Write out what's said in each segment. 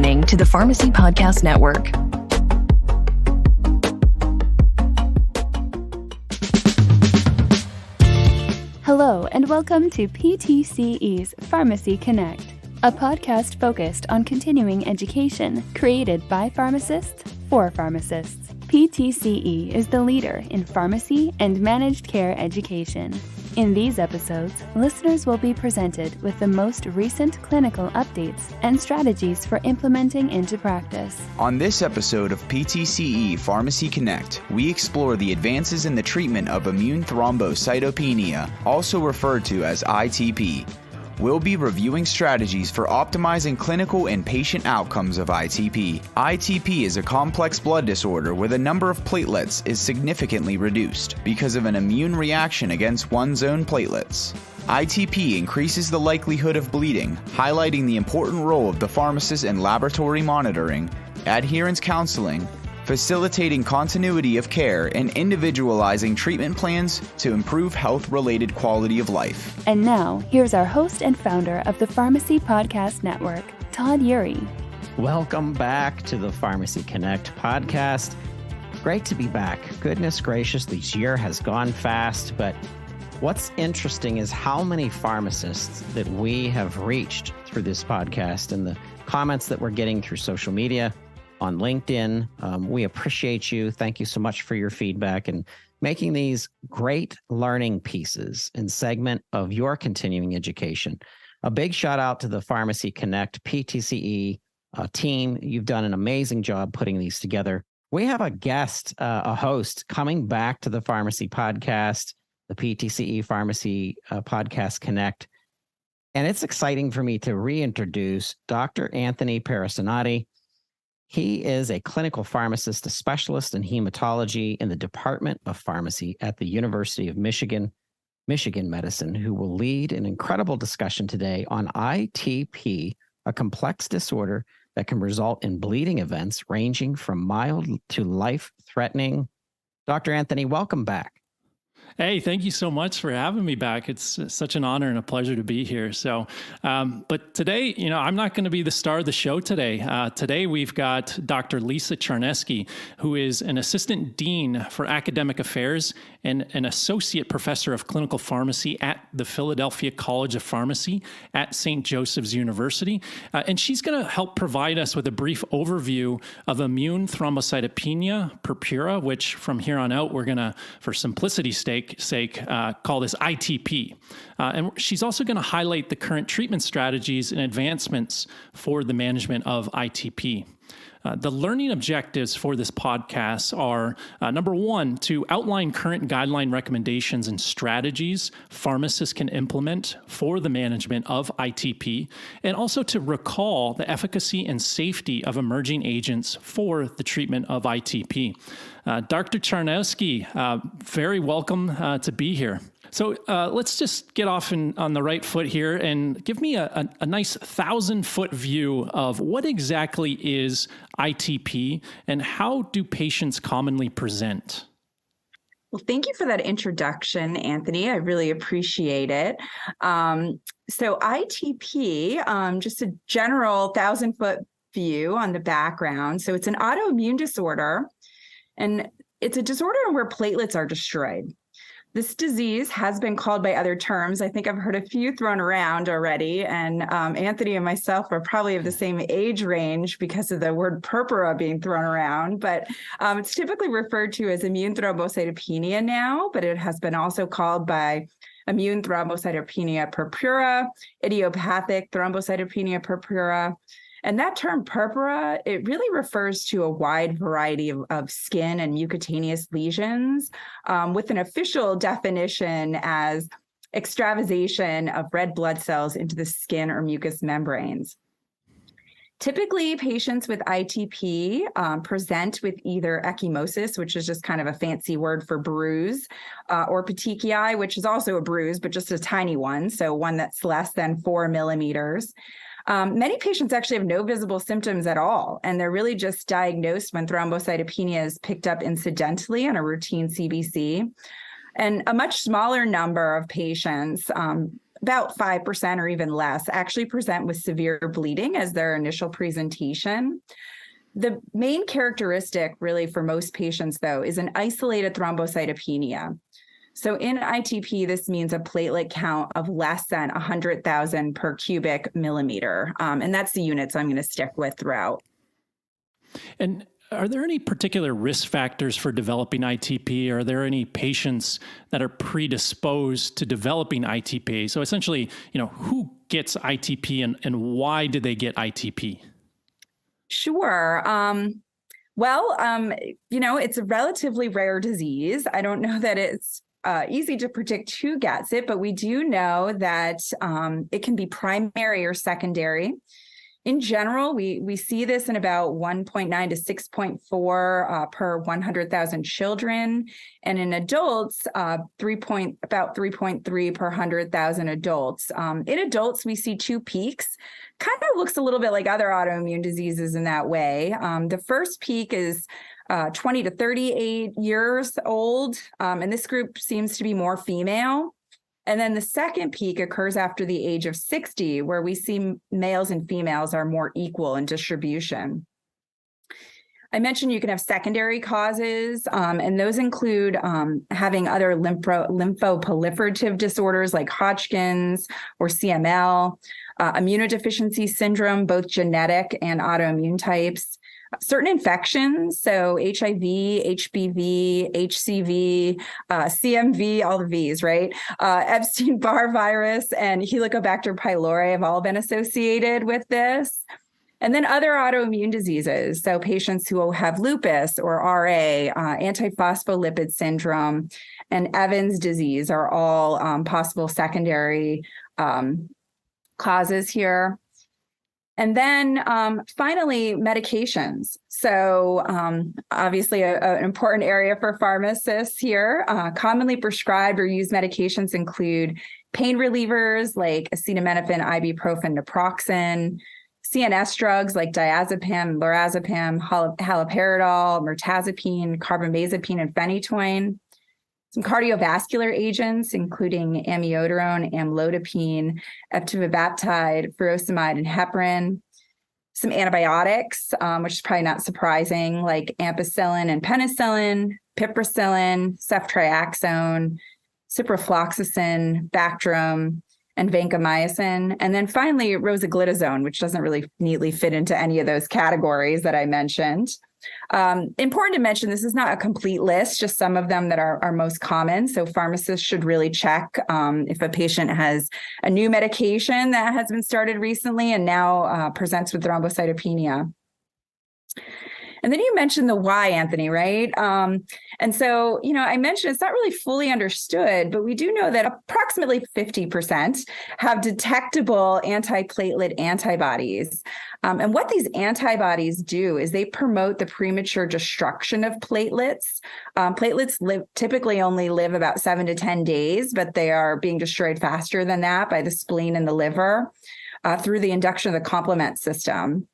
listening to the Pharmacy Podcast Network. Hello, and welcome to PTCE's Pharmacy Connect, a podcast focused on continuing education created by pharmacists for pharmacists. PTCE is the leader in pharmacy and managed care education. In these episodes, listeners will be presented with the most recent clinical updates and strategies for implementing into practice. On this episode of PTCE Pharmacy Connect, we explore the advances in the treatment of immune thrombocytopenia, also referred to as ITP. We'll be reviewing strategies for optimizing clinical and patient outcomes of ITP. ITP is a complex blood disorder where the number of platelets is significantly reduced because of an immune reaction against one's own platelets. ITP increases the likelihood of bleeding, highlighting the important role of the pharmacist in laboratory monitoring, adherence counseling, facilitating continuity of care, and individualizing treatment plans to improve health-related quality of life. And now, here's our host and founder of the Pharmacy Podcast Network, Todd Urey. Welcome back to the Pharmacy Connect podcast. Great to be back. Goodness gracious, this year has gone fast, but what's interesting is how many pharmacists that we have reached through this podcast and the comments that we're getting through social media, on LinkedIn. We appreciate you. Thank you so much for your feedback and making these great learning pieces and segment of your continuing education. A big shout out to the Pharmacy Connect PTCE team. You've done an amazing job putting these together. We have a guest, a host coming back to the Pharmacy Podcast, the PTCE Pharmacy Podcast Connect. And it's exciting for me to reintroduce Dr. Anthony Perissinotti. He is a clinical pharmacist, a specialist in hematology in the Department of Pharmacy at the University of Michigan Medicine, who will lead an incredible discussion today on ITP, a complex disorder that can result in bleeding events ranging from mild to life-threatening. Dr. Anthony, welcome back. Hey, thank you so much for having me back. It's such an honor and a pleasure to be here. So, but today, I'm not going to be the star of the show today. Today, we've got Dr. Lisa Charneski, who is an assistant dean for academic affairs and an associate professor of clinical pharmacy at the Philadelphia College of Pharmacy at St. Joseph's University. And she's going to help provide us with a brief overview of immune thrombocytopenia purpura, which from here on out, we're going to, for simplicity's sake, call this ITP. And she's also going to highlight the current treatment strategies and advancements for the management of ITP. The learning objectives for this podcast are, number one, to outline current guideline recommendations and strategies pharmacists can implement for the management of ITP, and also to recall the efficacy and safety of emerging agents for the treatment of ITP. Dr. Charneski, very welcome to be here. So let's just get off on the right foot here and give me a nice 1,000-foot view of what exactly is ITP and how do patients commonly present? Well, thank you for that introduction, Anthony. I really appreciate it. So ITP, just a general 1,000-foot view on the background. So it's an autoimmune disorder, and it's a disorder where platelets are destroyed. This disease has been called by other terms. I think I've heard a few thrown around already, and Anthony and myself are probably of the same age range because of the word purpura being thrown around, but it's typically referred to as immune thrombocytopenia now, but it has been also called by immune thrombocytopenia purpura, idiopathic thrombocytopenia purpura. And that term purpura, it really refers to a wide variety of skin and mucocutaneous lesions, with an official definition as extravasation of red blood cells into the skin or mucous membranes. Typically, patients with ITP present with either ecchymosis, which is just kind of a fancy word for bruise, or petechiae, which is also a bruise, but just a tiny one, so one that's less than 4 millimeters. Many patients actually have no visible symptoms at all, and they're really just diagnosed when thrombocytopenia is picked up incidentally on a routine CBC. And a much smaller number of patients about 5% or even less actually present with severe bleeding as their initial presentation. The main characteristic really for most patients, though, is an isolated thrombocytopenia. So in ITP, this means a platelet count of less than 100,000 per cubic millimeter. And that's the units I'm going to stick with throughout. And are there any particular risk factors for developing ITP? Are there any patients that are predisposed to developing ITP? So essentially, who gets ITP and why did they get ITP? Sure. It's a relatively rare disease. I don't know that it's easy to predict who gets it, but we do know that it can be primary or secondary. In general, we see this in about 1.9 to 6.4 per 100,000 children, and in adults, about 3.3 per 100,000 adults. In adults, we see two peaks. Kind of looks a little bit like other autoimmune diseases in that way. The first peak is 20 to 38 years old, and this group seems to be more female. And then the second peak occurs after the age of 60, where we see males and females are more equal in distribution. I mentioned you can have secondary causes, and those include having other lymphoproliferative disorders like Hodgkin's or CML, immunodeficiency syndrome, both genetic and autoimmune types, certain infections, so HIV, HBV, HCV, CMV, all the V's, right? Epstein-Barr virus and Helicobacter pylori have all been associated with this. And then other autoimmune diseases, so patients who have lupus or RA, antiphospholipid syndrome, and Evans disease are all possible secondary causes here. And then finally, medications. So obviously an important area for pharmacists here. Commonly prescribed or used medications include pain relievers like acetaminophen, ibuprofen, naproxen, CNS drugs like diazepam, lorazepam, haloperidol, mirtazapine, carbamazepine, and phenytoin. Some cardiovascular agents, including amiodarone, amlodipine, eptifibatide, furosemide, and heparin. Some antibiotics, which is probably not surprising, like ampicillin and penicillin, piperacillin, ceftriaxone, ciprofloxacin, Bactrim, and vancomycin. And then finally, rosiglitazone, which doesn't really neatly fit into any of those categories that I mentioned. Important to mention, this is not a complete list, just some of them that are most common. So pharmacists should really check if a patient has a new medication that has been started recently and now presents with thrombocytopenia. And then you mentioned the why, Anthony, right? And so, I mentioned it's not really fully understood, but we do know that approximately 50% have detectable antiplatelet antibodies. And what these antibodies do is they promote the premature destruction of platelets. Platelets typically only live about 7 to 10 days, but they are being destroyed faster than that by the spleen and the liver through the induction of the complement system.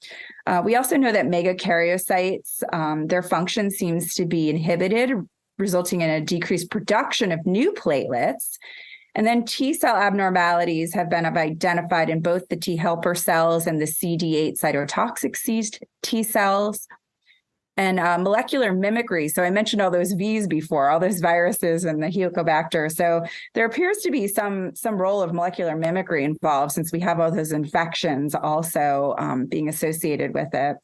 We also know that megakaryocytes, their function seems to be inhibited, resulting in a decreased production of new platelets. And then T cell abnormalities have been identified in both the T helper cells and the CD8 cytotoxic T cells. And molecular mimicry. So I mentioned all those V's before, all those viruses and the Helicobacter. So there appears to be some role of molecular mimicry involved, since we have all those infections also being associated with it.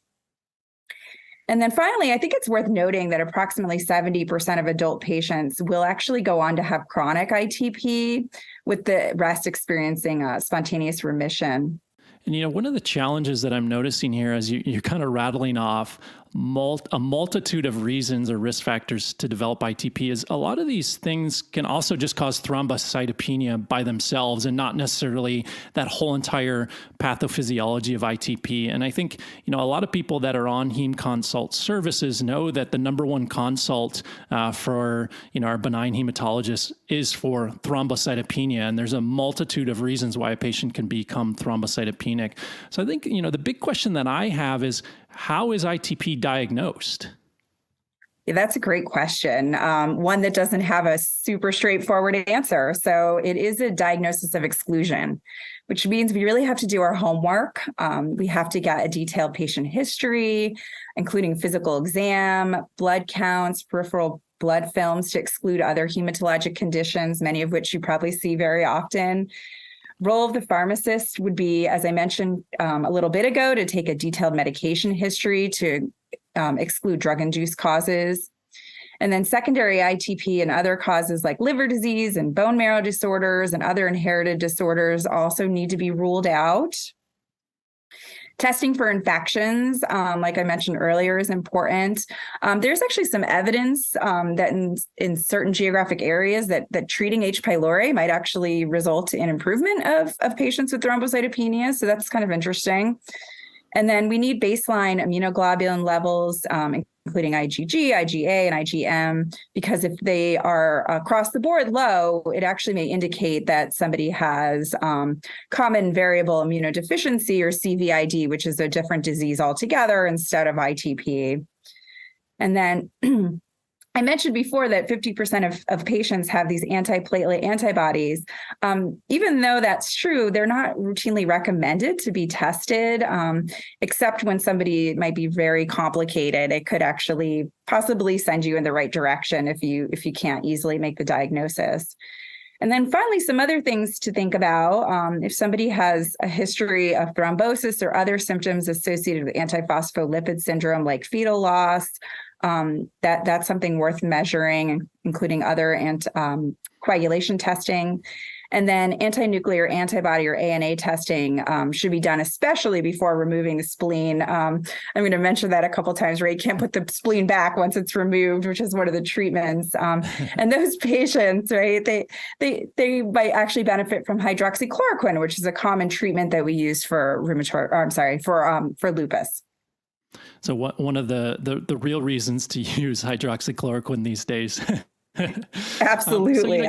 And then finally, I think it's worth noting that approximately 70% of adult patients will actually go on to have chronic ITP, with the rest experiencing spontaneous remission. And, one of the challenges that I'm noticing here as you're kind of rattling off a multitude of reasons or risk factors to develop ITP is a lot of these things can also just cause thrombocytopenia by themselves and not necessarily that whole entire pathophysiology of ITP. And I think, a lot of people that are on Heme Consult services know that the number one consult for, our benign hematologists is for thrombocytopenia. And there's a multitude of reasons why a patient can become thrombocytopenic. So I think, the big question that I have is, how is ITP diagnosed? Yeah, that's a great question. One that doesn't have a super straightforward answer. So it is a diagnosis of exclusion, which means we really have to do our homework. We have to get a detailed patient history, including physical exam, blood counts, peripheral blood films to exclude other hematologic conditions, many of which you probably see very often. Role of the pharmacist would be, as I mentioned a little bit ago, to take a detailed medication history to exclude drug-induced causes. And then secondary ITP and other causes like liver disease and bone marrow disorders and other inherited disorders also need to be ruled out. Testing for infections, like I mentioned earlier, is important. There's actually some evidence that in certain geographic areas that treating H. pylori might actually result in improvement of patients with thrombocytopenia. So that's kind of interesting. And then we need baseline immunoglobulin levels, including IgG, IgA, and IgM, because if they are across the board low, it actually may indicate that somebody has common variable immunodeficiency or CVID, which is a different disease altogether instead of ITP. And then I mentioned before that 50% of patients have these antiplatelet antibodies. Even though that's true, they're not routinely recommended to be tested, except when somebody might be very complicated. It could actually possibly send you in the right direction if you can't easily make the diagnosis. And then finally, some other things to think about. If somebody has a history of thrombosis or other symptoms associated with antiphospholipid syndrome like fetal loss, that's something worth measuring, including other coagulation testing. And then anti-nuclear antibody or ANA testing should be done, especially before removing the spleen. I'm going to mention that a couple of times, right? You can't put the spleen back once it's removed, which is one of the treatments. And those patients, right, they might actually benefit from hydroxychloroquine, which is a common treatment that we use for for lupus. So one of the real reasons to use hydroxychloroquine these days. Absolutely.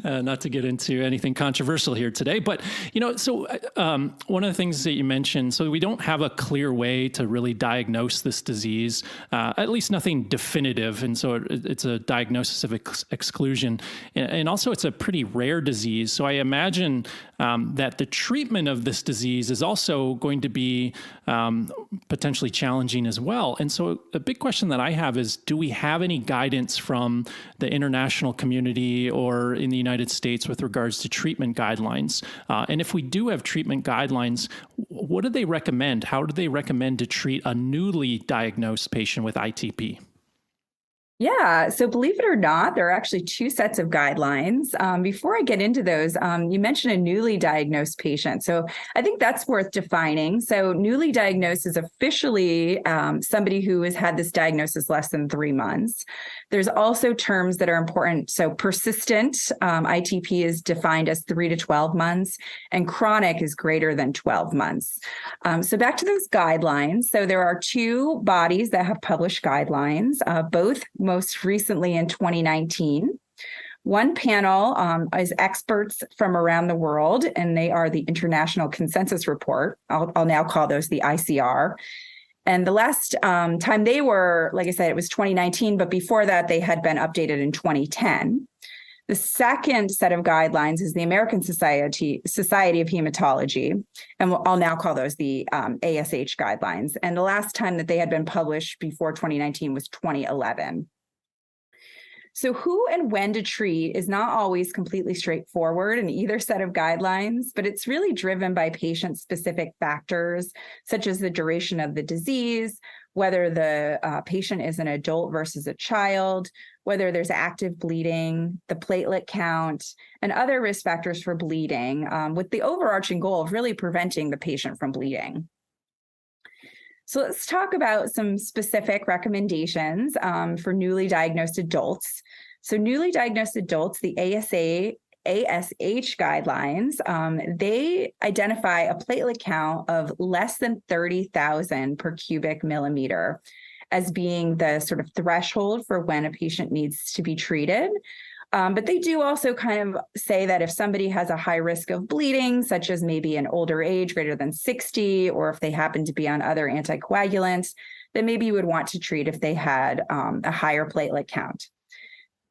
Not to get into anything controversial here today, but one of the things that you mentioned, so we don't have a clear way to really diagnose this disease, at least nothing definitive, and so it's a diagnosis of exclusion, and also it's a pretty rare disease. So I imagine that the treatment of this disease is also going to be potentially challenging as well. And so a big question that I have is, do we have any guidance from the international community or in the United States with regards to treatment guidelines? And if we do have treatment guidelines, what do they recommend? How do they recommend to treat a newly diagnosed patient with ITP? Yeah. So believe it or not, there are actually two sets of guidelines. Before I get into those, you mentioned a newly diagnosed patient. So I think that's worth defining. So newly diagnosed is officially somebody who has had this diagnosis less than 3 months. There's also terms that are important. So persistent ITP is defined as 3 to 12 months, and chronic is greater than 12 months. So back to those guidelines. So there are two bodies that have published guidelines, both most recently in 2019. One panel is experts from around the world, and they are the International Consensus Report. I'll now call those the ICR. And the last time they were, like I said, it was 2019, but before that, they had been updated in 2010. The second set of guidelines is the American Society of Hematology, and I'll now call those the ASH guidelines. And the last time that they had been published before 2019 was 2011. So who and when to treat is not always completely straightforward in either set of guidelines, but it's really driven by patient-specific factors, such as the duration of the disease, whether the patient is an adult versus a child, whether there's active bleeding, the platelet count, and other risk factors for bleeding, with the overarching goal of really preventing the patient from bleeding. So let's talk about some specific recommendations for newly diagnosed adults. So newly diagnosed adults, the ASH guidelines, they identify a platelet count of less than 30,000 per cubic millimeter as being the sort of threshold for when a patient needs to be treated. But they do also kind of say that if somebody has a high risk of bleeding, such as maybe an older age, greater than 60, or if they happen to be on other anticoagulants, that maybe you would want to treat if they had a higher platelet count.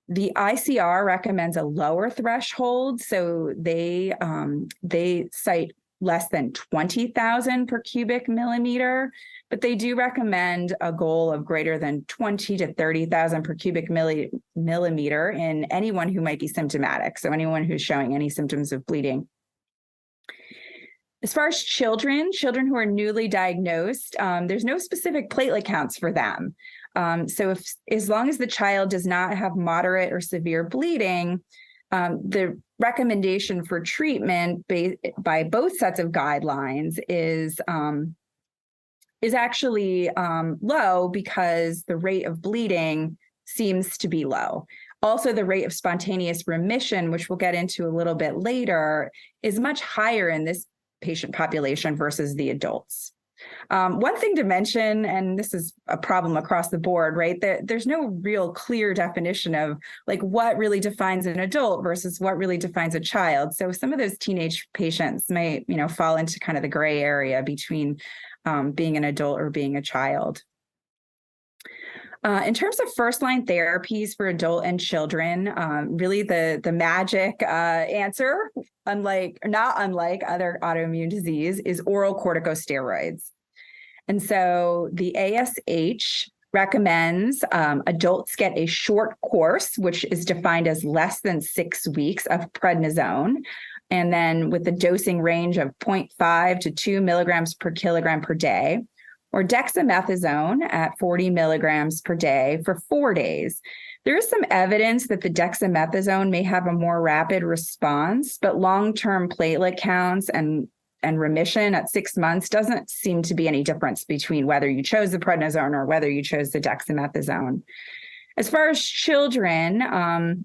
The ICR recommends a lower threshold, so they cite less than 20,000 per cubic millimeter, but they do recommend a goal of greater than 20 to 30,000 per cubic millimeter in anyone who might be symptomatic, so anyone who's showing any symptoms of bleeding. As far as children who are newly diagnosed, there's no specific platelet counts for them. So as long as the child does not have moderate or severe bleeding, the recommendation for treatment by both sets of guidelines is actually low because the rate of bleeding seems to be low. Also, the rate of spontaneous remission, which we'll get into a little bit later, is much higher in this patient population versus the adults. One thing to mention, and this is a problem across the board, right? There's no real clear definition of like what really defines an adult versus what really defines a child. So some of those teenage patients may, fall into kind of the gray area between being an adult or being a child. In terms of first-line therapies for adult and children, really the magic answer, not unlike other autoimmune disease, is oral corticosteroids. And so the ASH recommends adults get a short course, which is defined as less than 6 weeks of prednisone, and then with the dosing range of 0.5 to 2 milligrams per kilogram per day, or dexamethasone at 40 milligrams per day for 4 days. There is some evidence that the dexamethasone may have a more rapid response, but long-term platelet counts and remission at 6 months doesn't seem to be any difference between whether you chose the prednisone or whether you chose the dexamethasone. As far as children,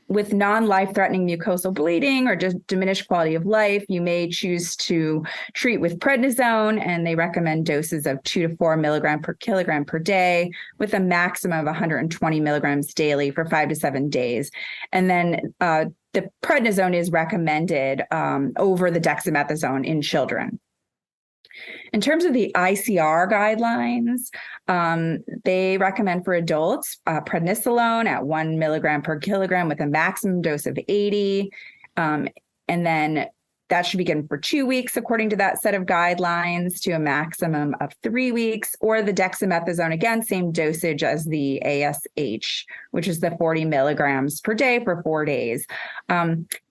with non-life-threatening mucosal bleeding or just diminished quality of life, you may choose to treat with prednisone, and they recommend doses of 2 to 4 milligram per kilogram per day with a maximum of 120 milligrams daily for 5 to 7 days. And then the prednisone is recommended over the dexamethasone in children. In terms of the ICR guidelines, they recommend for adults prednisolone at 1 milligram per kilogram with a maximum dose of 80. And then that should be given for 2 weeks, according to that set of guidelines, to a maximum of 3 weeks, or the dexamethasone, again, same dosage as the ASH, which is the 40 milligrams per day for 4 days.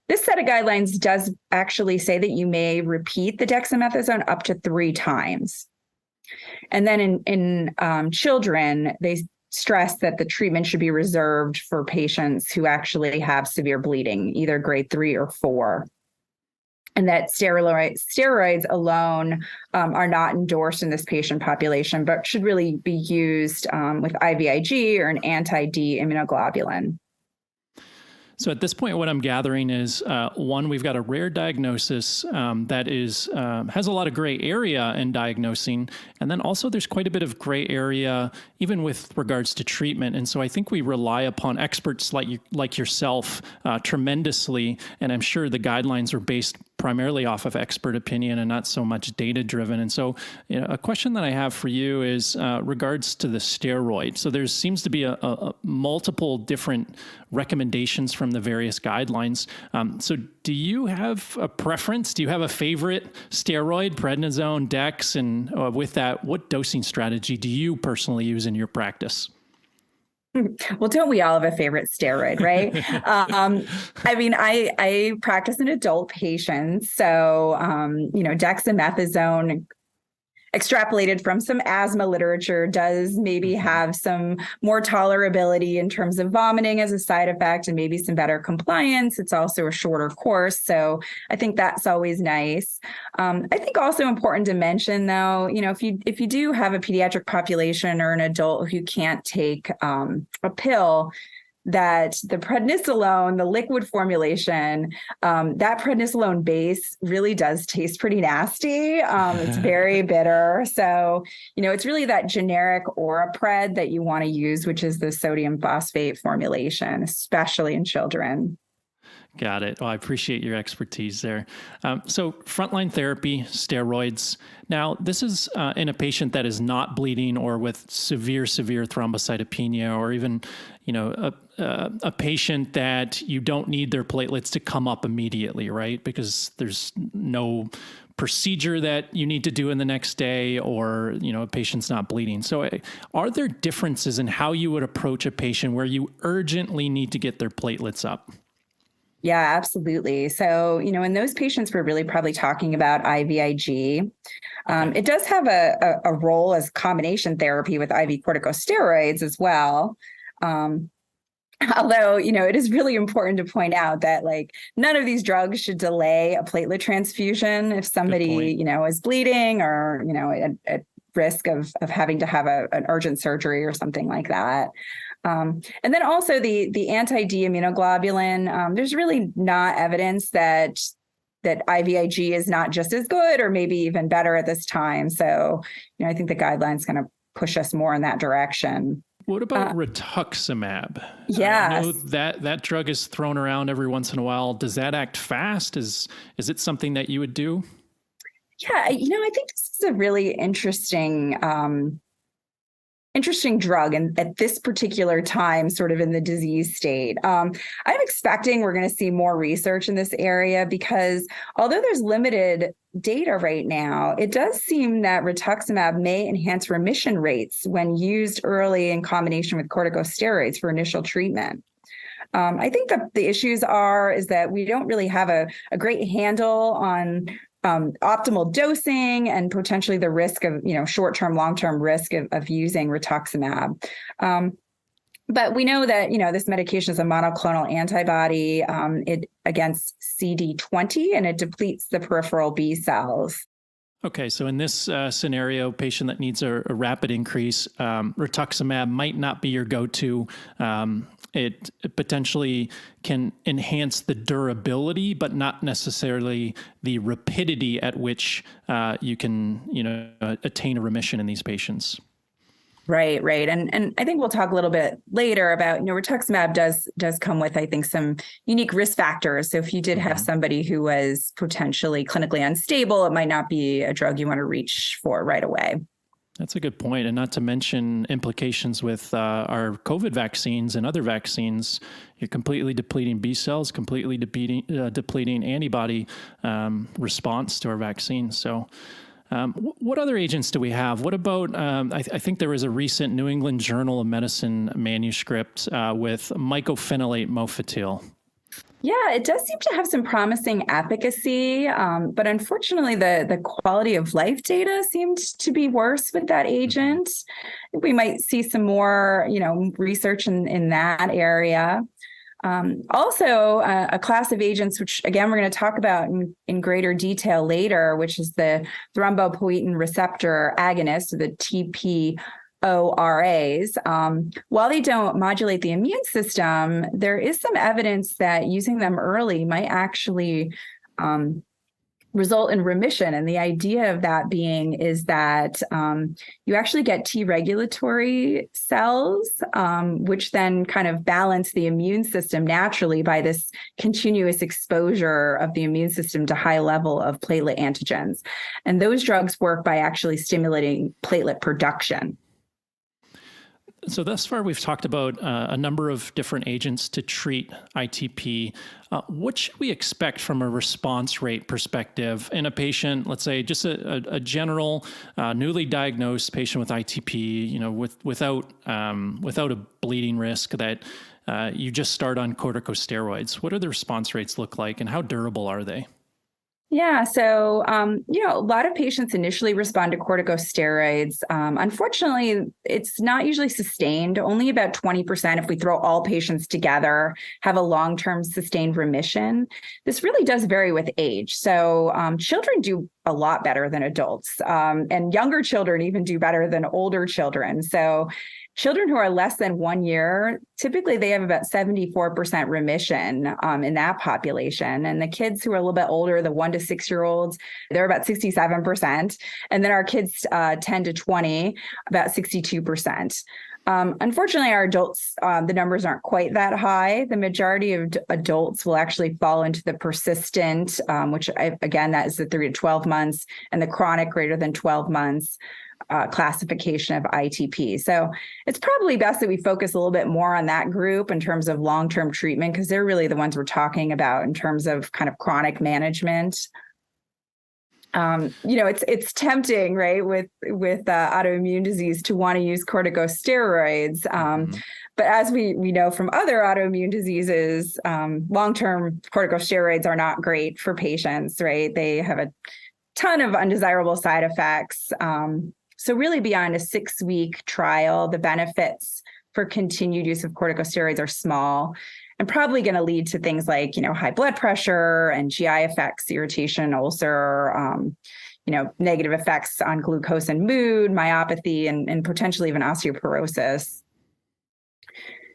This set of guidelines does actually say that you may repeat the dexamethasone up to 3 times. And then in children, they stress that the treatment should be reserved for patients who actually have severe bleeding, either grade 3 or 4. And that steroids alone are not endorsed in this patient population, but should really be used with IVIG or an anti-D immunoglobulin. So at this point, what I'm gathering is, one, we've got a rare diagnosis that has a lot of gray area in diagnosing. And then also there's quite a bit of gray area, even with regards to treatment. And so I think we rely upon experts like yourself tremendously. And I'm sure the guidelines are based primarily off of expert opinion and not so much data driven. And so a question that I have for you is regards to the steroid. So there seems to be a multiple different recommendations from the various guidelines. So do you have a preference? Do you have a favorite steroid, prednisone, dex? And with that, what dosing strategy do you personally use in your practice? Well, don't we all have a favorite steroid, right? I mean, I practice in adult patients. So, dexamethasone, extrapolated from some asthma literature, does maybe have some more tolerability in terms of vomiting as a side effect and maybe some better compliance. It's also a shorter course. So I think that's always nice. I think also important to mention, though, if you do have a pediatric population or an adult who can't take a pill, that the prednisolone, the liquid formulation, that prednisolone base really does taste pretty nasty. It's very bitter. So, it's really that generic Orapred that you want to use, which is the sodium phosphate formulation, especially in children. Got it. Well, I appreciate your expertise there. So frontline therapy, steroids. Now, this is in a patient that is not bleeding or with severe thrombocytopenia, or even, a patient that you don't need their platelets to come up immediately, right? Because there's no procedure that you need to do in the next day, or, a patient's not bleeding. So are there differences in how you would approach a patient where you urgently need to get their platelets up? Yeah, absolutely. So, in those patients, we're really probably talking about IVIG. It does have a role as combination therapy with IV corticosteroids as well. Although, it is really important to point out that none of these drugs should delay a platelet transfusion if somebody, is bleeding or, at risk of having to have an urgent surgery or something like that. And then also the anti-D immunoglobulin, there's really not evidence that IVIG is not just as good or maybe even better at this time. So, I think the guideline's going to push us more in that direction. What about rituximab? Yeah, I know that drug is thrown around every once in a while. Does that act fast? Is it something that you would do? Yeah, I think this is a really interesting drug, and at this particular time, sort of in the disease state. I'm expecting we're going to see more research in this area, because although there's limited data right now, it does seem that rituximab may enhance remission rates when used early in combination with corticosteroids for initial treatment. I think the issues is that we don't really have a great handle on optimal dosing and potentially the risk of, short-term, long-term risk of using rituximab. But we know that, this medication is a monoclonal antibody against CD20, and it depletes the peripheral B cells. Okay, so in this scenario, patient that needs a rapid increase, rituximab might not be your go-to. It potentially can enhance the durability, but not necessarily the rapidity at which you can, attain a remission in these patients. Right. And I think we'll talk a little bit later about, rituximab does come with, I think, some unique risk factors. So if you did have somebody who was potentially clinically unstable, it might not be a drug you want to reach for right away. That's a good point. And not to mention implications with our COVID vaccines and other vaccines. You're completely depleting B cells, completely depleting antibody response to our vaccines. So what other agents do we have? What about, I think there was a recent New England Journal of Medicine manuscript with mycophenolate mofetil. Yeah, it does seem to have some promising efficacy, but unfortunately, the quality of life data seemed to be worse with that agent. I think we might see some more, research in that area. Also, a class of agents, which again we're going to talk about in greater detail later, which is the thrombopoietin receptor agonist, the TPORAs. While they don't modulate the immune system, there is some evidence that using them early might actually result in remission. And the idea of that is that you actually get T regulatory cells, which then kind of balance the immune system naturally by this continuous exposure of the immune system to high level of platelet antigens. And those drugs work by actually stimulating platelet production. So thus far, we've talked about a number of different agents to treat ITP. What should we expect from a response rate perspective in a patient, let's say just a general newly diagnosed patient with ITP, without a bleeding risk that you just start on corticosteroids? What do the response rates look like, and how durable are they? Yeah. So, a lot of patients initially respond to corticosteroids. Unfortunately, it's not usually sustained. Only about 20%, if we throw all patients together, have a long-term sustained remission. This really does vary with age. So children do a lot better than adults, and younger children even do better than older children. So children who are less than 1 year, typically they have about 74% remission in that population. And the kids who are a little bit older, the 1 to 6 year olds, they're about 67%. And then our kids 10 to 20, about 62%. Unfortunately, our adults, the numbers aren't quite that high. The majority of adults will actually fall into the persistent, again, that is the 3 to 12 months, and the chronic greater than 12 months classification of ITP. So it's probably best that we focus a little bit more on that group in terms of long-term treatment, because they're really the ones we're talking about in terms of kind of chronic management. It's tempting, right, with autoimmune disease to want to use corticosteroids. But as we know from other autoimmune diseases, long-term corticosteroids are not great for patients, right? They have a ton of undesirable side effects. So really beyond a 6-week trial, the benefits for continued use of corticosteroids are small, and probably going to lead to things like, high blood pressure and GI effects, irritation, ulcer, negative effects on glucose and mood, myopathy, and potentially even osteoporosis.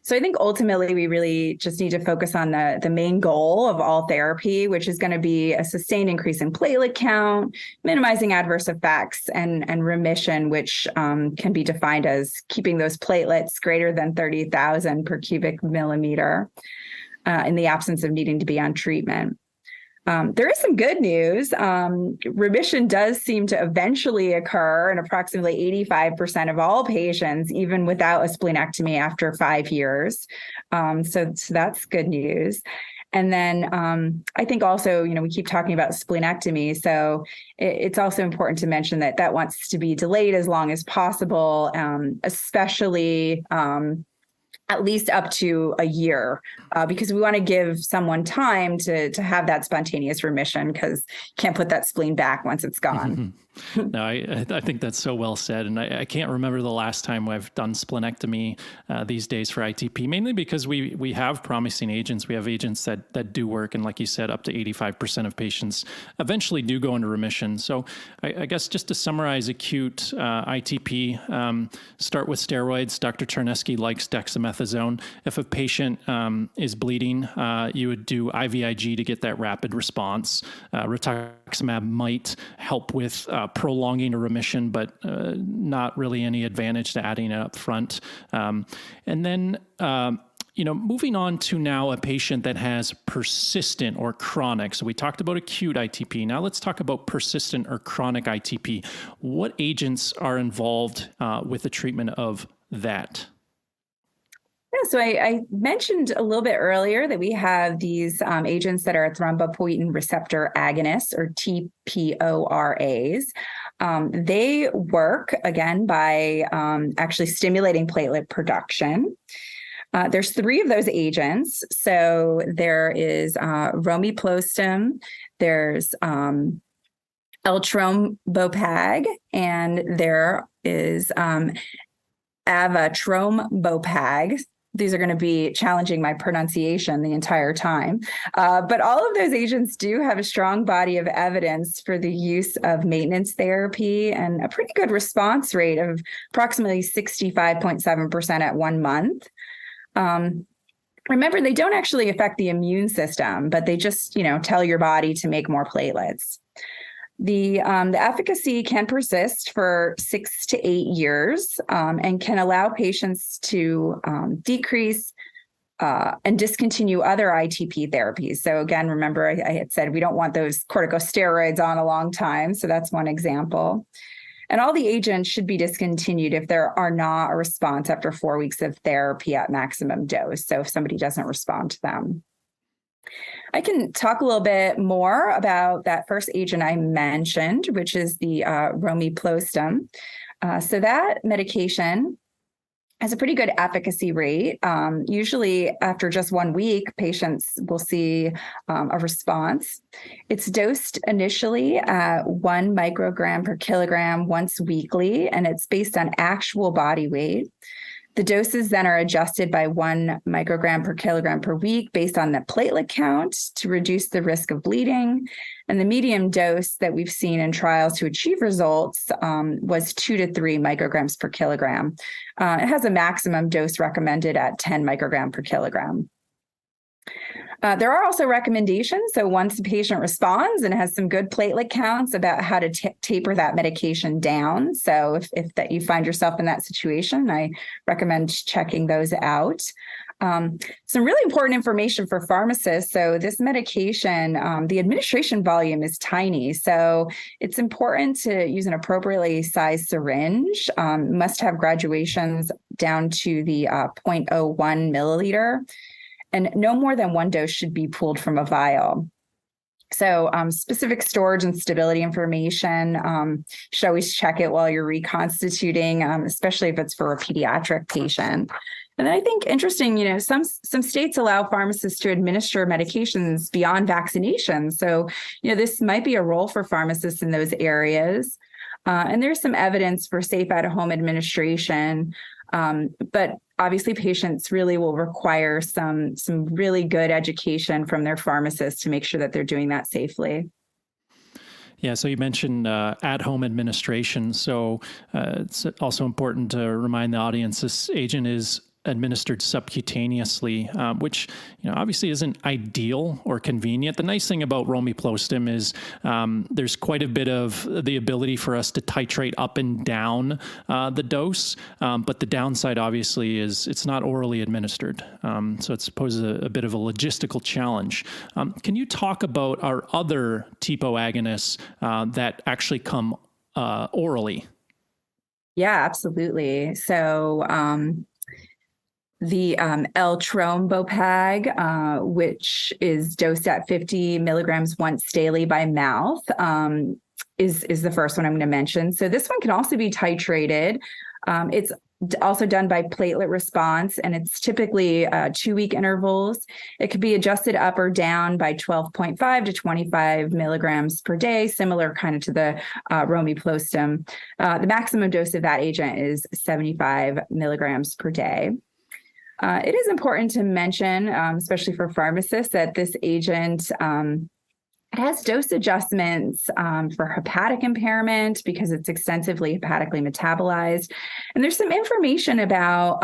So I think ultimately we really just need to focus on the main goal of all therapy, which is going to be a sustained increase in platelet count, minimizing adverse effects, and remission, which can be defined as keeping those platelets greater than 30,000 per cubic millimeter in the absence of needing to be on treatment. There is some good news. Remission does seem to eventually occur in approximately 85% of all patients, even without a splenectomy after 5 years. So that's good news. And then I think also, we keep talking about splenectomy. So it's also important to mention that wants to be delayed as long as possible, especially at least up to a year, because we want to give someone time to have that spontaneous remission, because you can't put that spleen back once it's gone. No, I think that's so well said. And I can't remember the last time I've done splenectomy these days for ITP, mainly because we have promising agents. We have agents that do work. And like you said, up to 85% of patients eventually do go into remission. So I guess just to summarize acute ITP, start with steroids. Dr. Charneski likes dexamethasone. If a patient is bleeding, you would do IVIG to get that rapid response. Rituximab might help with prolonging a remission, but not really any advantage to adding it up front. And then, moving on to now a patient that has persistent or chronic. So we talked about acute ITP. Now let's talk about persistent or chronic ITP. What agents are involved with the treatment of that? Yeah, so I mentioned a little bit earlier that we have these agents that are thrombopoietin receptor agonists, or TPORAs. They work, again, by actually stimulating platelet production. There's 3 of those agents. So there is romiplostim, there's L-trombopag, and there is avatrombopag. These are going to be challenging my pronunciation the entire time. But all of those agents do have a strong body of evidence for the use of maintenance therapy and a pretty good response rate of approximately 65.7% at 1 month. Remember, they don't actually affect the immune system, but they just, tell your body to make more platelets. The efficacy can persist for 6 to 8 years and can allow patients to decrease and discontinue other ITP therapies. So again, remember I had said we don't want those corticosteroids on a long time. So that's one example. And all the agents should be discontinued if there are not a response after 4 weeks of therapy at maximum dose. So if somebody doesn't respond to them. I can talk a little bit more about that first agent I mentioned, which is the romiplostim. So that medication has a pretty good efficacy rate. Usually after just 1 week, patients will see a response. It's dosed initially at 1 microgram per kilogram once weekly, and it's based on actual body weight. The doses then are adjusted by 1 microgram per kilogram per week based on the platelet count to reduce the risk of bleeding. And the medium dose that we've seen in trials to achieve results was 2 to 3 micrograms per kilogram. It has a maximum dose recommended at 10 microgram per kilogram. There are also recommendations. So once the patient responds and has some good platelet counts, about how to taper that medication down. So if that you find yourself in that situation, I recommend checking those out. Some really important information for pharmacists. So this medication, the administration volume is tiny. So it's important to use an appropriately sized syringe. Must have graduations down to the 0.01 milliliter. And no more than one dose should be pulled from a vial. So specific storage and stability information, should always check it while you're reconstituting, especially if it's for a pediatric patient. And then I think interesting, some states allow pharmacists to administer medications beyond vaccination. So, this might be a role for pharmacists in those areas. And there's some evidence for safe at-home administration. But obviously, patients really will require some really good education from their pharmacist to make sure that they're doing that safely. Yeah, so you mentioned at-home administration. So it's also important to remind the audience this agent is administered subcutaneously, which obviously isn't ideal or convenient. The nice thing about romiplostim is there's quite a bit of the ability for us to titrate up and down the dose, but the downside obviously is it's not orally administered. So it poses a bit of a logistical challenge. Can you talk about our other TPO agonists that actually come orally? Yeah, absolutely. So the L-Trombopag, which is dosed at 50 milligrams once daily by mouth, is the first one I'm going to mention. So this one can also be titrated. It's also done by platelet response, and it's typically 2-week intervals. It could be adjusted up or down by 12.5 to 25 milligrams per day, similar kind of to the romiplostim. The maximum dose of that agent is 75 milligrams per day. It is important to mention, especially for pharmacists, that this agent has dose adjustments for hepatic impairment because it's extensively hepatically metabolized. And there's some information about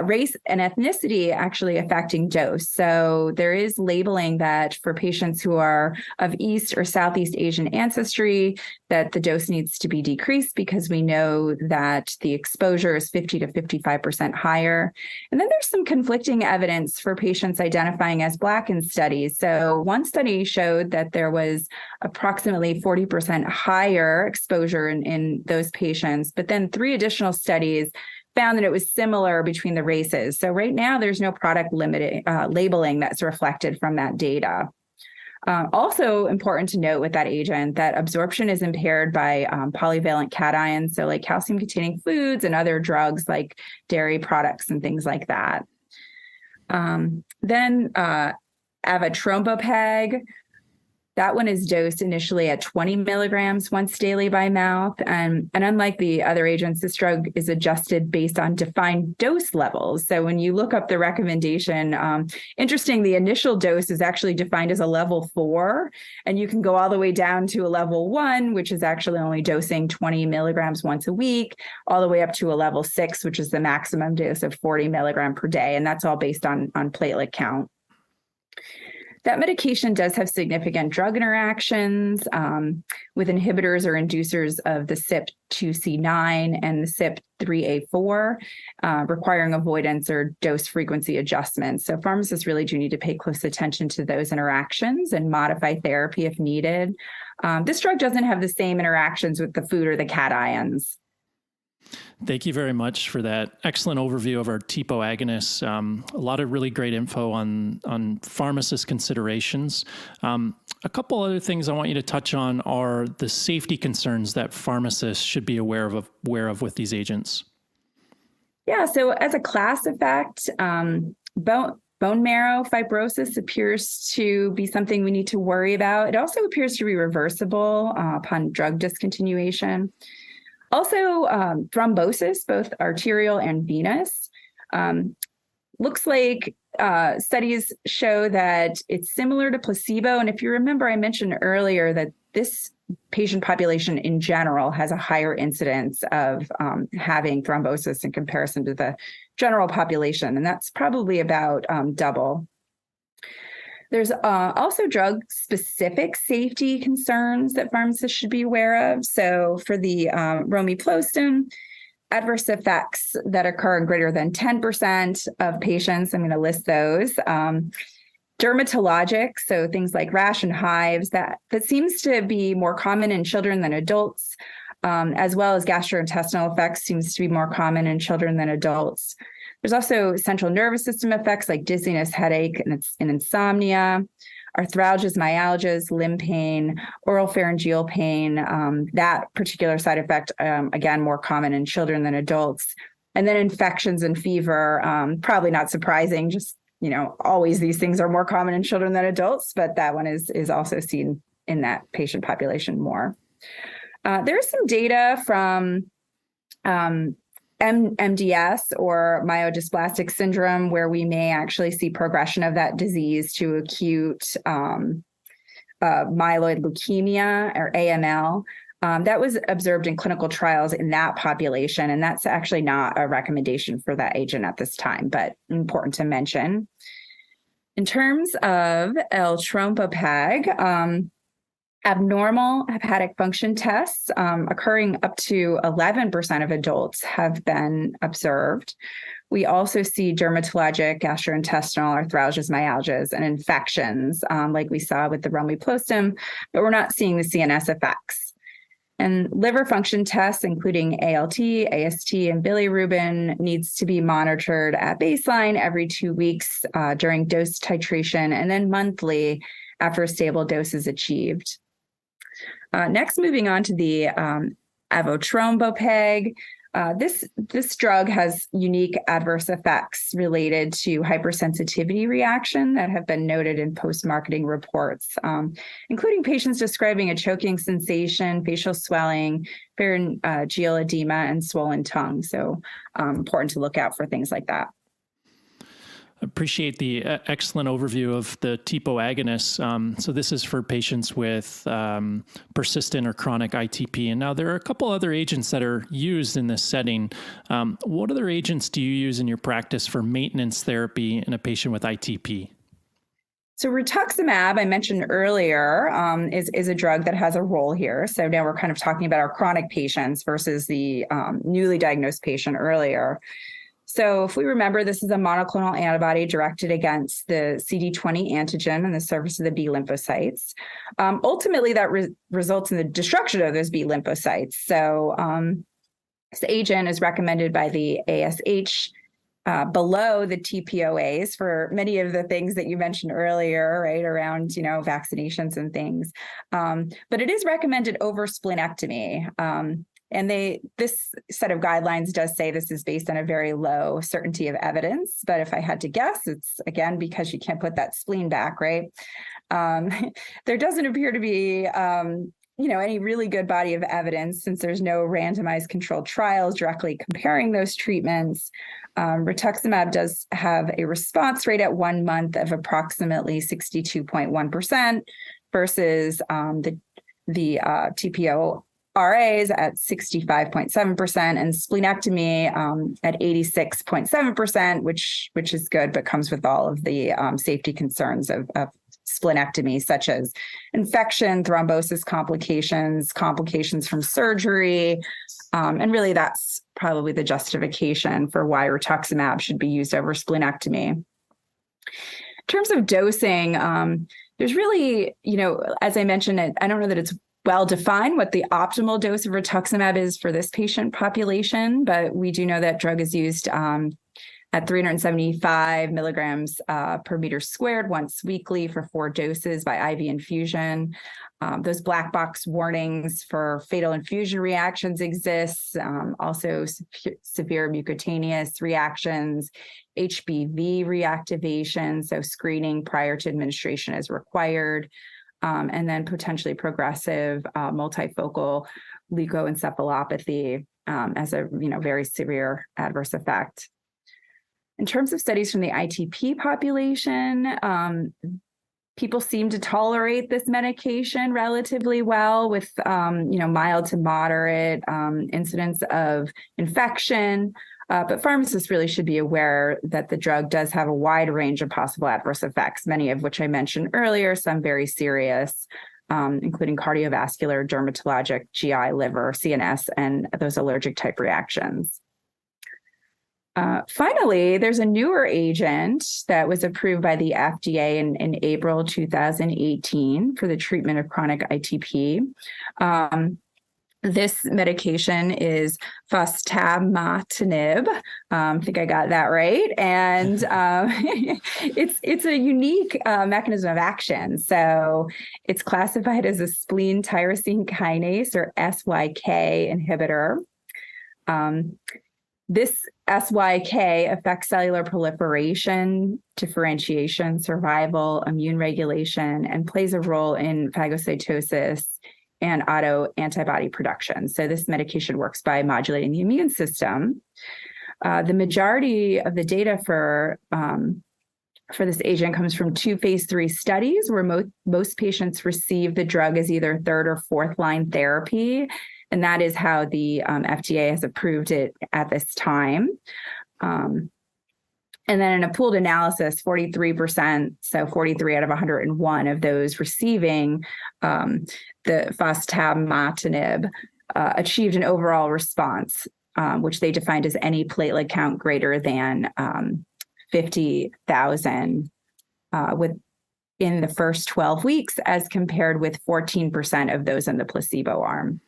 race and ethnicity actually affecting dose. So there is labeling that for patients who are of East or Southeast Asian ancestry, that the dose needs to be decreased because we know that the exposure is 50 to 55% higher. And then there's some conflicting evidence for patients identifying as Black in studies. So one study showed that there was approximately 40% higher exposure in those patients, but then 3 additional studies found that it was similar between the races. So right now, there's no product labeling that's reflected from that data. Also important to note with that agent that absorption is impaired by polyvalent cations, so like calcium-containing foods and other drugs like dairy products and things like that. Then avatrombopag. That one is dosed initially at 20 milligrams once daily by mouth. And unlike the other agents, this drug is adjusted based on defined dose levels. So when you look up the recommendation, interesting, the initial dose is actually defined as a level 4, and you can go all the way down to a level 1, which is actually only dosing 20 milligrams once a week, all the way up to a level 6, which is the maximum dose of 40 milligram per day. And that's all based on platelet count. That medication does have significant drug interactions with inhibitors or inducers of the CYP2C9 and the CYP3A4, requiring avoidance or dose frequency adjustments. So pharmacists really do need to pay close attention to those interactions and modify therapy if needed. This drug doesn't have the same interactions with the food or the cations. Thank you very much for that excellent overview of our TPO agonists. A lot of really great info on pharmacist considerations. A couple other things I want you to touch on are the safety concerns that pharmacists should be aware of with these agents. Yeah, so as a class effect, bone marrow fibrosis appears to be something we need to worry about. It also appears to be reversible upon drug discontinuation. Also, thrombosis, both arterial and venous. Looks like studies show that it's similar to placebo. And if you remember, I mentioned earlier that this patient population in general has a higher incidence of having thrombosis in comparison to the general population. And that's probably about double. There's also drug-specific safety concerns that pharmacists should be aware of. So for the romiplastim, adverse effects that occur in greater than 10% of patients, I'm going to list those. Dermatologic, so things like rash and hives, that seems to be more common in children than adults, as well as gastrointestinal effects seems to be more common in children than adults. There's also central nervous system effects like dizziness, headache, and insomnia, arthralgias, myalgias, limb pain, oral pharyngeal pain. That particular side effect, again, more common in children than adults. And then infections and fever, probably not surprising, just, always these things are more common in children than adults, but that one is also seen in that patient population more. There's some data from MDS or myelodysplastic syndrome, where we may actually see progression of that disease to acute myeloid leukemia or AML. That was observed in clinical trials in that population, and that's actually not a recommendation for that agent at this time, but important to mention. In terms of L-trombopag, abnormal hepatic function tests occurring up to 11% of adults have been observed. We also see dermatologic, gastrointestinal, arthralgias, myalgias, and infections, like we saw with the romiplastim, but we're not seeing the CNS effects. And liver function tests, including ALT, AST, and bilirubin, needs to be monitored at baseline every 2 weeks during dose titration, and then monthly after a stable dose is achieved. Next, moving on to the avotrombopag. This drug has unique adverse effects related to hypersensitivity reaction that have been noted in post-marketing reports, including patients describing a choking sensation, facial swelling, pharyngeal edema, and swollen tongue. So important to look out for things like that. Appreciate the excellent overview of the TPO agonists. So this is for patients with persistent or chronic ITP. And now there are a couple other agents that are used in this setting. What other agents do you use in your practice for maintenance therapy in a patient with ITP? So rituximab, I mentioned earlier, is a drug that has a role here. So now we're kind of talking about our chronic patients versus the newly diagnosed patient earlier. So if we remember, this is a monoclonal antibody directed against the CD20 antigen on the surface of the B lymphocytes. Ultimately, that results in the destruction of those B lymphocytes. So this agent is recommended by the ASH below the TPOAs for many of the things that you mentioned earlier, right, around, vaccinations and things. But it is recommended over splenectomy. And this set of guidelines does say this is based on a very low certainty of evidence. But if I had to guess, it's, again, because you can't put that spleen back, right? There doesn't appear to be, any really good body of evidence, since there's no randomized controlled trials directly comparing those treatments. Rituximab does have a response rate at 1 month of approximately 62.1% versus the TPO RAs at 65.7% and splenectomy at 86.7%, which is good, but comes with all of the safety concerns of splenectomy, such as infection, thrombosis complications from surgery. And really, that's probably the justification for why rituximab should be used over splenectomy. In terms of dosing, there's really, as I mentioned, I don't know that it's well defined what the optimal dose of rituximab is for this patient population, but we do know that drug is used at 375 milligrams per meter squared once weekly for 4 doses by IV infusion. Those black box warnings for fatal infusion reactions exist, also severe mucocutaneous reactions, HBV reactivation, so screening prior to administration is required. And then potentially progressive multifocal leukoencephalopathy as a very severe adverse effect. In terms of studies from the ITP population, people seem to tolerate this medication relatively well with mild to moderate incidence of infection. But pharmacists really should be aware that the drug does have a wide range of possible adverse effects, many of which I mentioned earlier, some very serious, including cardiovascular, dermatologic, GI, liver, CNS, and those allergic type reactions. Finally, there's a newer agent that was approved by the FDA in April 2018 for the treatment of chronic ITP. This medication is fostamatinib. I think I got that right. And it's a unique mechanism of action. So it's classified as a spleen tyrosine kinase, or SYK inhibitor. This SYK affects cellular proliferation, differentiation, survival, immune regulation, and plays a role in phagocytosis and autoantibody production. So this medication works by modulating the immune system. The majority of the data for this agent comes from 2 phase 3 studies where most patients receive the drug as either third or fourth line therapy. And that is how the FDA has approved it at this time. And then in a pooled analysis, 43%, so 43 out of 101 of those receiving the fostamatinib achieved an overall response, which they defined as any platelet count greater than 50,000 in the first 12 weeks, as compared with 14% of those in the placebo arm.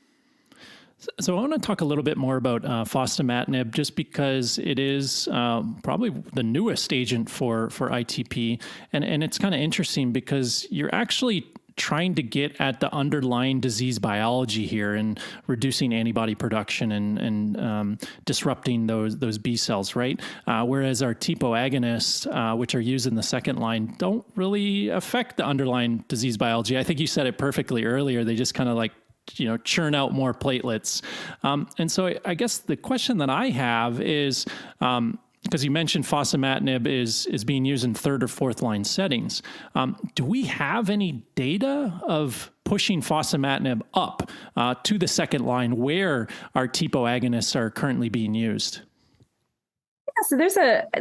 So I want to talk a little bit more about fostamatinib, just because it is probably the newest agent for ITP. And it's kind of interesting because you're actually trying to get at the underlying disease biology here and reducing antibody production and disrupting those B cells, right? Whereas our TPO agonists, which are used in the second line, don't really affect the underlying disease biology. I think you said it perfectly earlier. They just kind of churn out more platelets. And so I guess the question that I have is, because you mentioned fostamatinib is being used in third or fourth line settings. Do we have any data of pushing fostamatinib up to the second line where our TPO agonists are currently being used? Yeah, so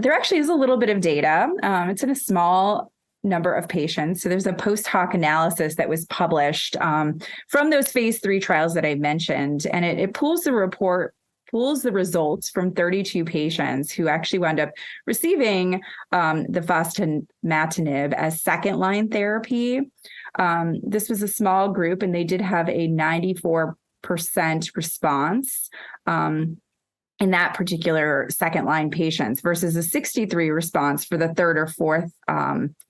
there actually is a little bit of data. It's in a small number of patients. So there's a post hoc analysis that was published from those phase 3 trials that I mentioned, and it pulls the results from 32 patients who actually wound up receiving the fostamatinib as second line therapy. This was a small group, and they did have a 94% response in that particular second line patients versus a 63 response for the third or fourth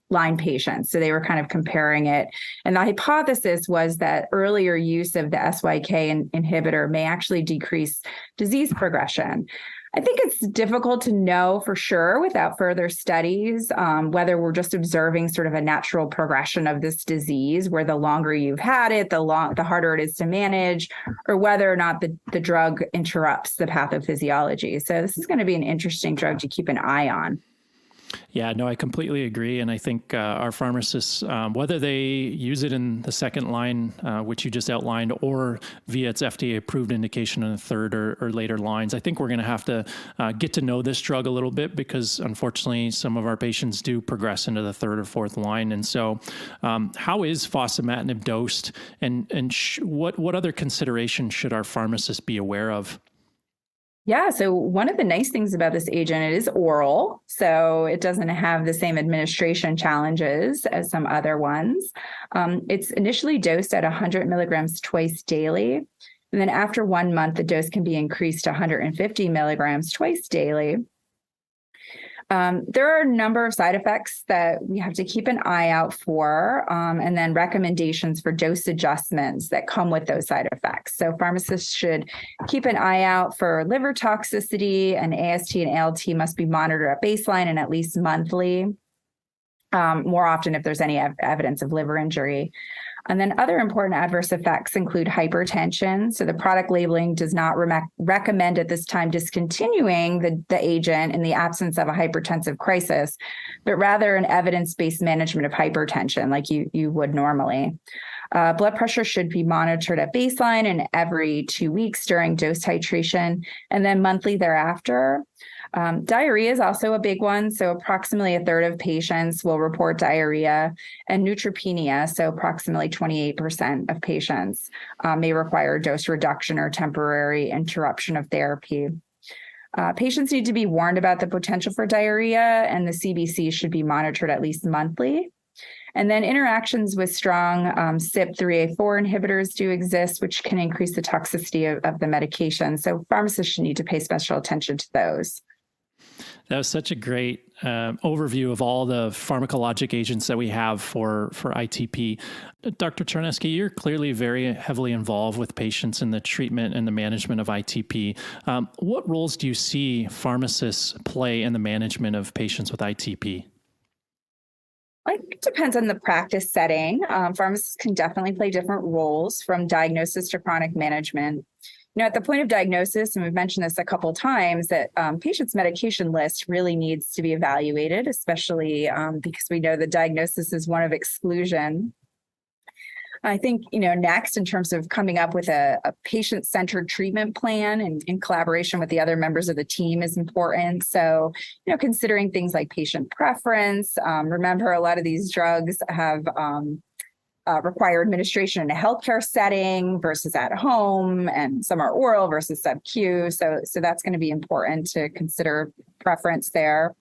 line patients. So they were kind of comparing it. And the hypothesis was that earlier use of the SYK inhibitor may actually decrease disease progression. I think it's difficult to know for sure without further studies whether we're just observing sort of a natural progression of this disease, where the longer you've had it, the harder it is to manage, or whether or not the drug interrupts the pathophysiology. So this is going to be an interesting drug to keep an eye on. Yeah, no, I completely agree. And I think our pharmacists, whether they use it in the second line, which you just outlined, or via its FDA-approved indication in the third or later lines, I think we're going to have to get to know this drug a little bit, because unfortunately, some of our patients do progress into the third or fourth line. And so how is fostamatinib dosed, and what other considerations should our pharmacists be aware of? Yeah, so one of the nice things about this agent, it is oral, so it doesn't have the same administration challenges as some other ones. It's initially dosed at 100 milligrams twice daily. And then after 1 month, the dose can be increased to 150 milligrams twice daily. There are a number of side effects that we have to keep an eye out for, and then recommendations for dose adjustments that come with those side effects. So pharmacists should keep an eye out for liver toxicity, and AST and ALT must be monitored at baseline and at least monthly, more often if there's any evidence of liver injury. And then other important adverse effects include hypertension. So the product labeling does not recommend at this time discontinuing the agent in the absence of a hypertensive crisis, but rather an evidence-based management of hypertension like you would normally. Blood pressure should be monitored at baseline and every 2 weeks during dose titration, and then monthly thereafter. Diarrhea is also a big one. So approximately a third of patients will report diarrhea, and neutropenia. So approximately 28% of patients may require dose reduction or temporary interruption of therapy. Patients need to be warned about the potential for diarrhea, and the CBC should be monitored at least monthly. And then interactions with strong CYP3A4 inhibitors do exist, which can increase the toxicity of the medication. So pharmacists should need to pay special attention to those. That was such a great overview of all the pharmacologic agents that we have for ITP. Dr. Charneski, you're clearly very heavily involved with patients in the treatment and the management of ITP. What roles do you see pharmacists play in the management of patients with ITP? I think it depends on the practice setting. Pharmacists can definitely play different roles, from diagnosis to chronic management. At the point of diagnosis, and we've mentioned this a couple of times, that patients' medication list really needs to be evaluated, especially because we know the diagnosis is one of exclusion. I think, next, in terms of coming up with a patient-centered treatment plan and in collaboration with the other members of the team is important. So, considering things like patient preference, remember a lot of these drugs have require administration in a healthcare setting versus at home, and some are oral versus sub-Q. So that's going to be important to consider preference there.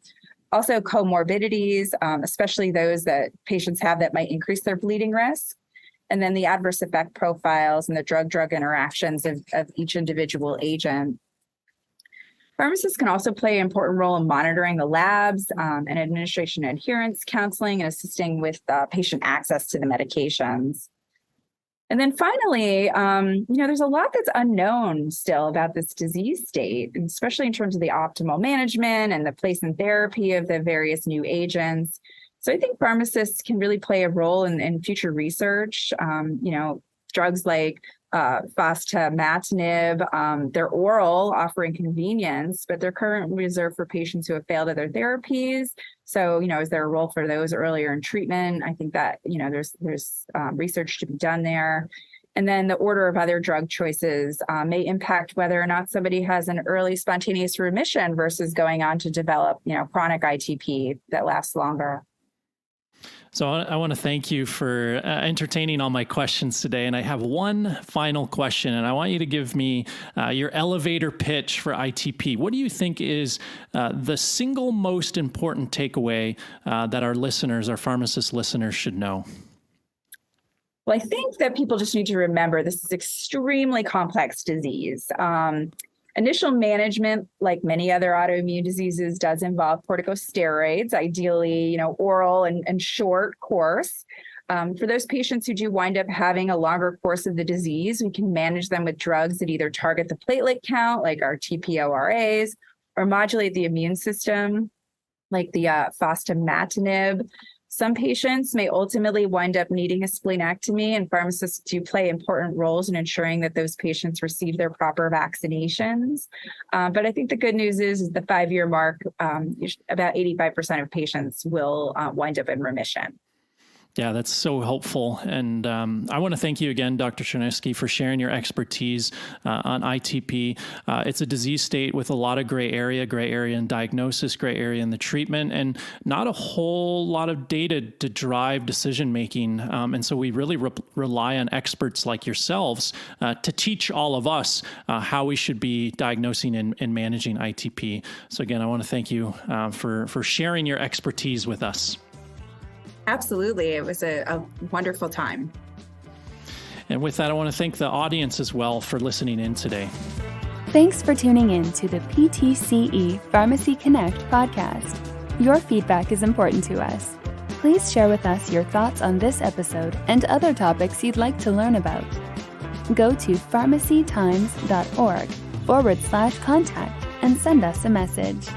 Also, comorbidities, especially those that patients have that might increase their bleeding risk. And then the adverse effect profiles and the drug-drug interactions of each individual agent. Pharmacists can also play an important role in monitoring the labs and administration adherence counseling and assisting with patient access to the medications. And then finally, there's a lot that's unknown still about this disease state, especially in terms of the optimal management and the place in therapy of the various new agents. So I think pharmacists can really play a role in future research. Drugs like fostamatinib, they're oral, offering convenience, but they're currently reserved for patients who have failed other therapies. So, is there a role for those earlier in treatment? I think that, there's research to be done there. And then the order of other drug choices may impact whether or not somebody has an early spontaneous remission versus going on to develop, chronic ITP that lasts longer. So I want to thank you for entertaining all my questions today. And I have one final question, and I want you to give me your elevator pitch for ITP. What do you think is the single most important takeaway that our pharmacist listeners should know? Well, I think that people just need to remember this is extremely complex disease. Initial management, like many other autoimmune diseases, does involve corticosteroids, ideally, oral and short course. For those patients who do wind up having a longer course of the disease, we can manage them with drugs that either target the platelet count, like our TPORAs, or modulate the immune system, like the fostamatinib. Some patients may ultimately wind up needing a splenectomy, and pharmacists do play important roles in ensuring that those patients receive their proper vaccinations. But I think the good news is the 5-year mark, about 85% of patients will wind up in remission. Yeah, that's so helpful. And I want to thank you again, Dr. Charneski, for sharing your expertise on ITP. It's a disease state with a lot of gray area in diagnosis, gray area in the treatment, and not a whole lot of data to drive decision-making. And so we really rely on experts like yourselves to teach all of us how we should be diagnosing and managing ITP. So again, I want to thank you for sharing your expertise with us. Absolutely. It was a wonderful time. And with that, I want to thank the audience as well for listening in today. Thanks for tuning in to the PTCE Pharmacy Connect podcast. Your feedback is important to us. Please share with us your thoughts on this episode and other topics you'd like to learn about. Go to pharmacytimes.org/contact and send us a message.